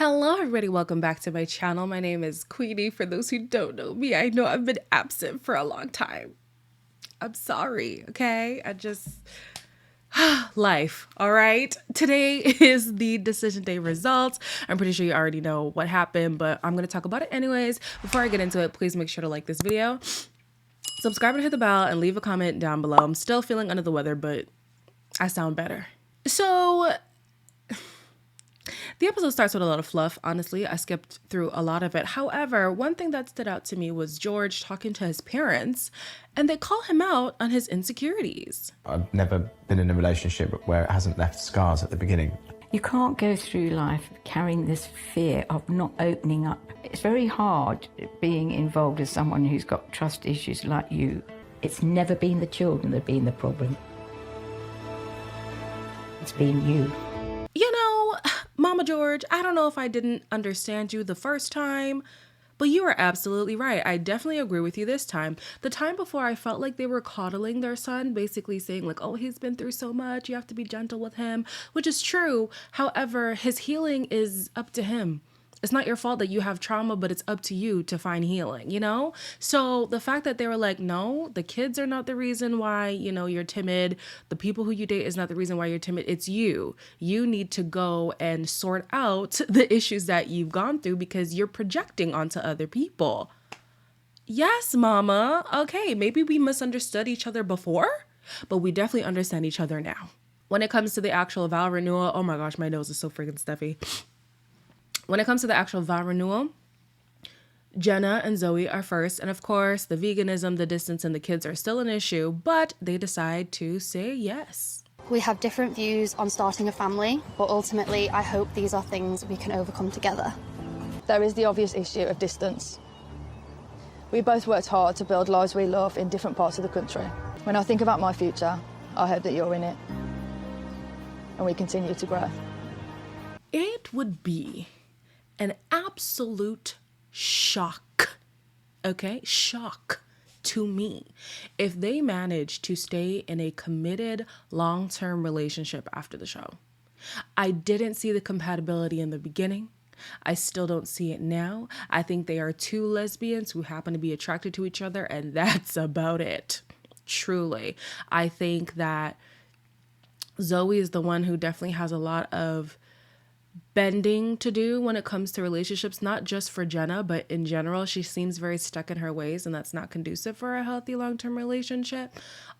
Hello everybody, welcome back to my channel. My name is Queenie. For those who don't know me, I know I've been absent for a long time. I'm sorry, okay? Life, all right? Today is the decision day results. I'm pretty sure you already know what happened, but I'm gonna talk about it anyways. Before I get into it, please make sure to like this video, subscribe and hit the bell, and leave a comment down below. I'm still feeling under the weather, but I sound better. So the episode starts with a lot of fluff. Honestly, I skipped through a lot of it. However, one thing that stood out to me was George talking to his parents, and they call him out on his insecurities. I've never been in a relationship where it hasn't left scars at the beginning. You can't go through life carrying this fear of not opening up. It's very hard being involved with someone who's got trust issues like you. It's never been the children that have been the problem. It's been you. You know, Mama George, I don't know if I didn't understand you the first time, but you were absolutely right. I definitely agree with you this time. The time before, I felt like they were coddling their son, basically saying like, oh, he's been through so much, you have to be gentle with him, which is true. However, his healing is up to him. It's not your fault that you have trauma, but it's up to you to find healing, you know? So the fact that they were like, no, the kids are not the reason why, you're timid. The people who you date is not the reason why you're timid. It's you. You need to go and sort out the issues that you've gone through because you're projecting onto other people. Yes, mama. Okay, maybe we misunderstood each other before, but we definitely understand each other now. When it comes to the actual vow renewal, oh my gosh, my nose is so freaking stuffy. When it comes to the actual vow renewal, Jenna and Zoe are first. And of course, the veganism, the distance, and the kids are still an issue, but they decide to say yes. We have different views on starting a family, but ultimately, I hope these are things we can overcome together. There is the obvious issue of distance. We both worked hard to build lives we love in different parts of the country. When I think about my future, I hope that you're in it, and we continue to grow. It would be an absolute shock, okay? Shock to me if they manage to stay in a committed long-term relationship after the show. I didn't see the compatibility in the beginning. I still don't see it now. I think they are two lesbians who happen to be attracted to each other, and that's about it. Truly. I think that Zoe is the one who definitely has a lot of bending to do when it comes to relationships, not just for Jenna, but in general. She seems very stuck in her ways, and that's not conducive for a healthy long-term relationship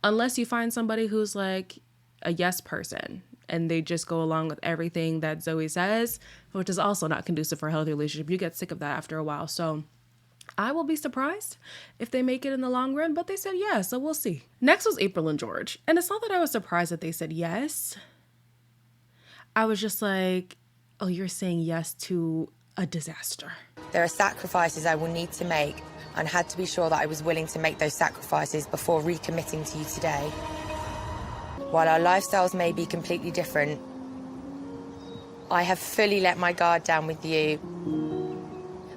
unless you find somebody who's like a yes person and they just go along with everything that Zoe says, which is also not conducive for a healthy relationship. You get sick of that after a while. So I will be surprised if they make it in the long run, but they said yes, so we'll see. Next was April and George, and it's not that I was surprised that they said yes. I was just like, oh, you're saying yes to a disaster. There are sacrifices I will need to make, and had to be sure that I was willing to make those sacrifices before recommitting to you today. While our lifestyles may be completely different, I have fully let my guard down with you,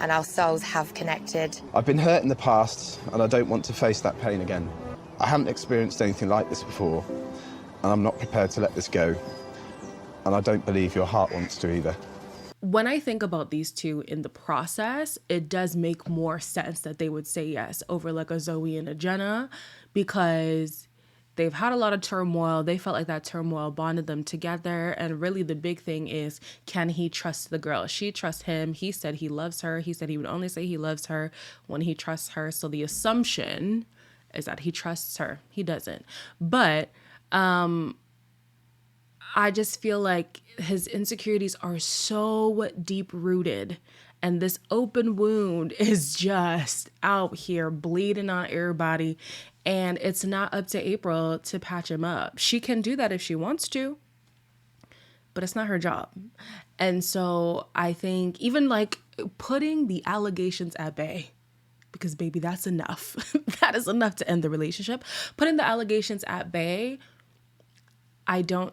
and our souls have connected. I've been hurt in the past, and I don't want to face that pain again. I haven't experienced anything like this before, and I'm not prepared to let this go. And I don't believe your heart wants to either. When I think about these two in the process, it does make more sense that they would say yes over like a Zoe and a Jenna, because they've had a lot of turmoil. They felt like that turmoil bonded them together. And really the big thing is, can he trust the girl? She trusts him. He said he loves her. He said he would only say he loves her when he trusts her. So the assumption is that he trusts her. He doesn't. But I just feel like his insecurities are so deep rooted, and this open wound is just out here bleeding on everybody, and it's not up to April to patch him up. She can do that if she wants to, but it's not her job. And so I think even like putting the allegations at bay, because baby, that's enough. That is enough to end the relationship. Putting the allegations at bay, I don't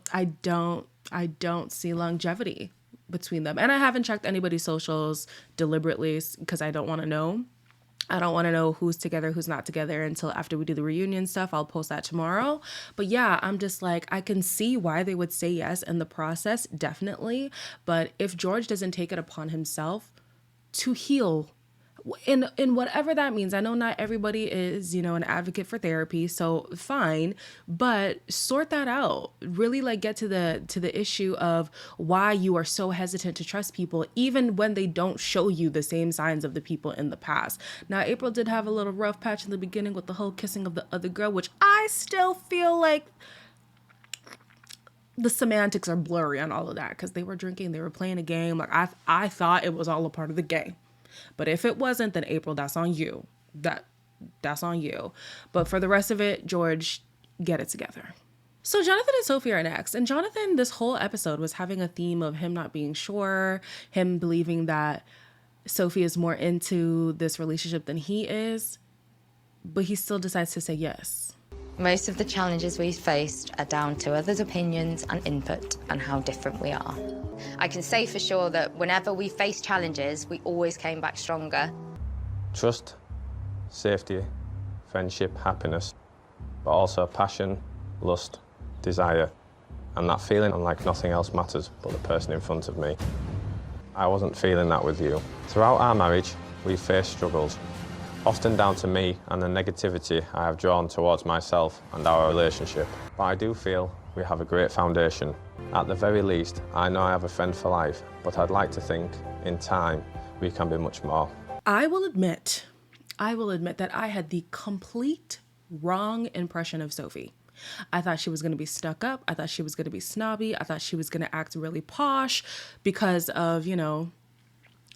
see longevity between them. And I haven't checked anybody's socials deliberately because I don't want to know. I don't want to know who's together, who's not together until after we do the reunion stuff. I'll post that tomorrow. But yeah, I'm just like, I can see why they would say yes in the process, definitely. But if George doesn't take it upon himself to heal in whatever that means. I know not everybody is, an advocate for therapy, so fine, but sort that out. Really like get to the issue of why you are so hesitant to trust people even when they don't show you the same signs of the people in the past. Now, April did have a little rough patch in the beginning with the whole kissing of the other girl, which I still feel like the semantics are blurry on all of that because they were drinking, they were playing a game. Like I thought it was all a part of the game. But if it wasn't, then April, that's on you. That's on you. But for the rest of it, George, get it together. So Jonathan and Sophie are next. And Jonathan, this whole episode was having a theme of him not being sure, him believing that Sophie is more into this relationship than he is. But he still decides to say yes. Most of the challenges we've faced are down to others' opinions and input and how different we are. I can say for sure that whenever we faced challenges, we always came back stronger. Trust, safety, friendship, happiness, but also passion, lust, desire, and that feeling like nothing else matters but the person in front of me. I wasn't feeling that with you. Throughout our marriage, we faced struggles, often down to me and the negativity I have drawn towards myself and our relationship. But I do feel we have a great foundation. At the very least, I know I have a friend for life, but I'd like to think, in time, we can be much more. I will admit that I had the complete wrong impression of Sophie. I thought she was going to be stuck up. I thought she was going to be snobby. I thought she was going to act really posh because of,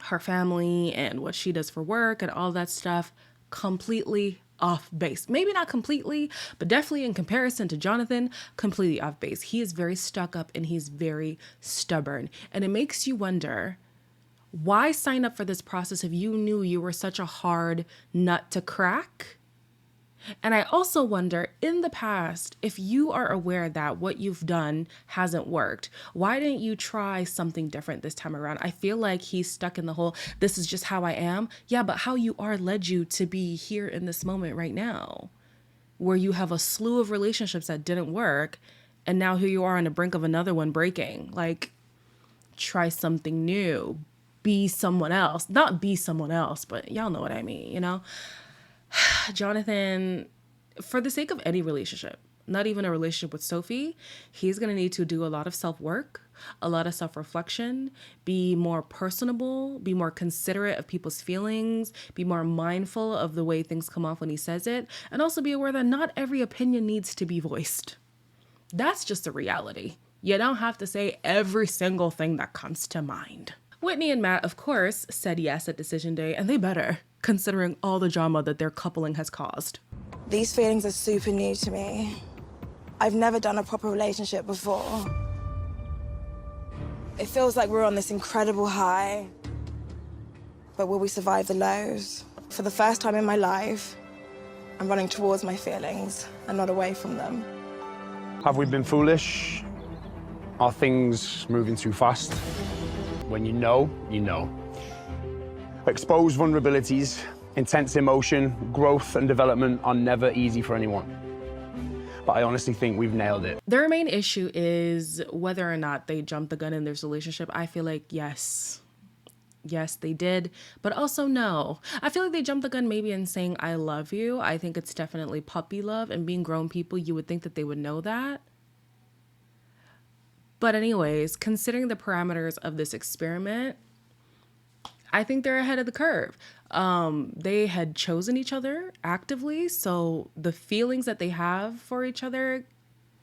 her family and what she does for work and all that stuff. Completely off base. Maybe not completely, but definitely in comparison to Jonathan, completely off base. He is very stuck up and he's very stubborn. And it makes you wonder, why sign up for this process if you knew you were such a hard nut to crack? And I also wonder, in the past, if you are aware that what you've done hasn't worked, why didn't you try something different this time around? I feel like he's stuck in the whole, this is just how I am. Yeah, but how you are led you to be here in this moment right now, where you have a slew of relationships that didn't work, and now here you are on the brink of another one breaking. Like, try something new. Be someone else. Not be someone else, but y'all know what I mean, Jonathan, for the sake of any relationship, not even a relationship with Sophie, he's going to need to do a lot of self-work, a lot of self-reflection, be more personable, be more considerate of people's feelings, be more mindful of the way things come off when he says it, and also be aware that not every opinion needs to be voiced. That's just a reality. You don't have to say every single thing that comes to mind. Whitney and Matt, of course, said yes at decision day, and they better, considering all the drama that their coupling has caused. These feelings are super new to me. I've never done a proper relationship before. It feels like we're on this incredible high, but will we survive the lows? For the first time in my life, I'm running towards my feelings and not away from them. Have we been foolish? Are things moving too fast? When you know, you know. Exposed vulnerabilities, intense emotion, growth and development are never easy for anyone. But I honestly think we've nailed it. Their main issue is whether or not they jumped the gun in this relationship. I feel like yes, they did, but also no. I feel like they jumped the gun maybe in saying, I love you. I think it's definitely puppy love, and being grown people, you would think that they would know that. But anyways, considering the parameters of this experiment, I think they're ahead of the curve. They had chosen each other actively, so the feelings that they have for each other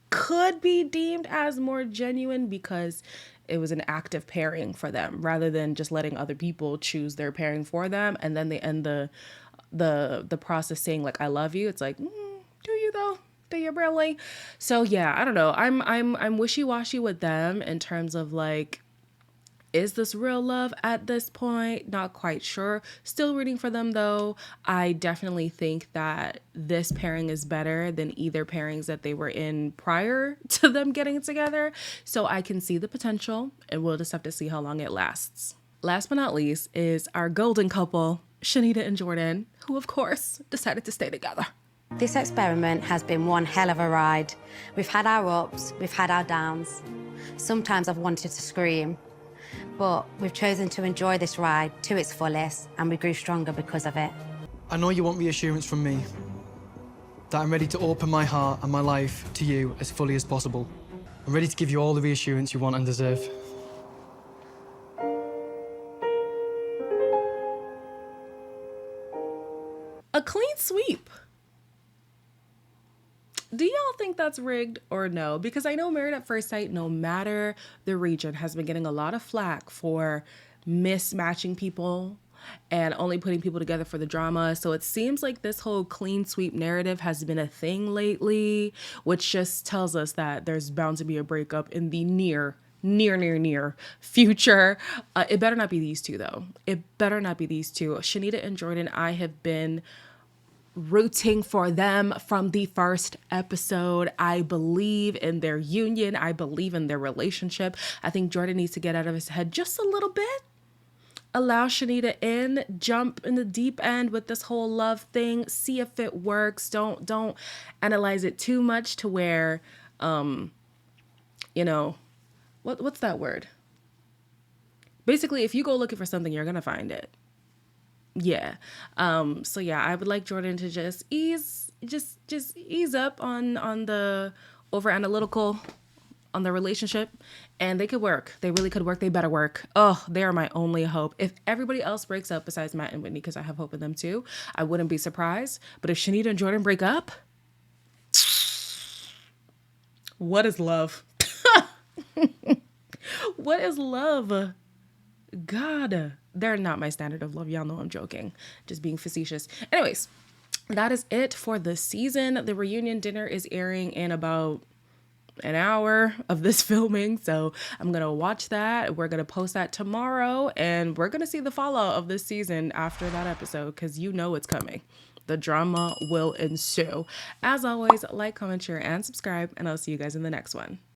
could be deemed as more genuine because it was an active pairing for them rather than just letting other people choose their pairing for them, and then they end the process saying like I love you. It's like, do you though? Do you really? So yeah, I don't know. I'm wishy-washy with them in terms of like, is this real love at this point? Not quite sure. Still rooting for them though. I definitely think that this pairing is better than either pairings that they were in prior to them getting together. So I can see the potential, and we'll just have to see how long it lasts. Last but not least is our golden couple, Shanita and Jordan, who of course decided to stay together. This experiment has been one hell of a ride. We've had our ups, we've had our downs. Sometimes I've wanted to scream, but we've chosen to enjoy this ride to its fullest, and we grew stronger because of it. I know you want reassurance from me, that I'm ready to open my heart and my life to you as fully as possible. I'm ready to give you all the reassurance you want and deserve. A clean sweep. Do y'all think that's rigged or no? Because I know Married at First Sight, no matter the region, has been getting a lot of flack for mismatching people and only putting people together for the drama. So it seems like this whole clean sweep narrative has been a thing lately, which just tells us that there's bound to be a breakup in the near future. It better not be these two, though. It better not be these two. Shanita and Jordan, I have been rooting for them from the first episode. I believe in their union. I believe in their relationship. I think Jordan needs to get out of his head just a little bit. Allow Shanita in, jump in the deep end with this whole love thing, see if it works. Don't analyze it too much to where, you know, what's that word? Basically, if you go looking for something, you're going to find it. Yeah. So yeah, I would like Jordan to just ease up on the over analytical on the relationship, and they could work. They really could work. They better work. Oh, they are my only hope. If everybody else breaks up besides Matt and Whitney, because I have hope in them too, I wouldn't be surprised. But if Shanita and Jordan break up, what is love? What is love? God, they're not my standard of love. Y'all know I'm joking. Just being facetious. Anyways, that is it for the season. The reunion dinner is airing in about an hour of this filming. So I'm going to watch that. We're going to post that tomorrow. And we're going to see the fallout of this season after that episode, because you know it's coming. The drama will ensue. As always, like, comment, share, and subscribe. And I'll see you guys in the next one.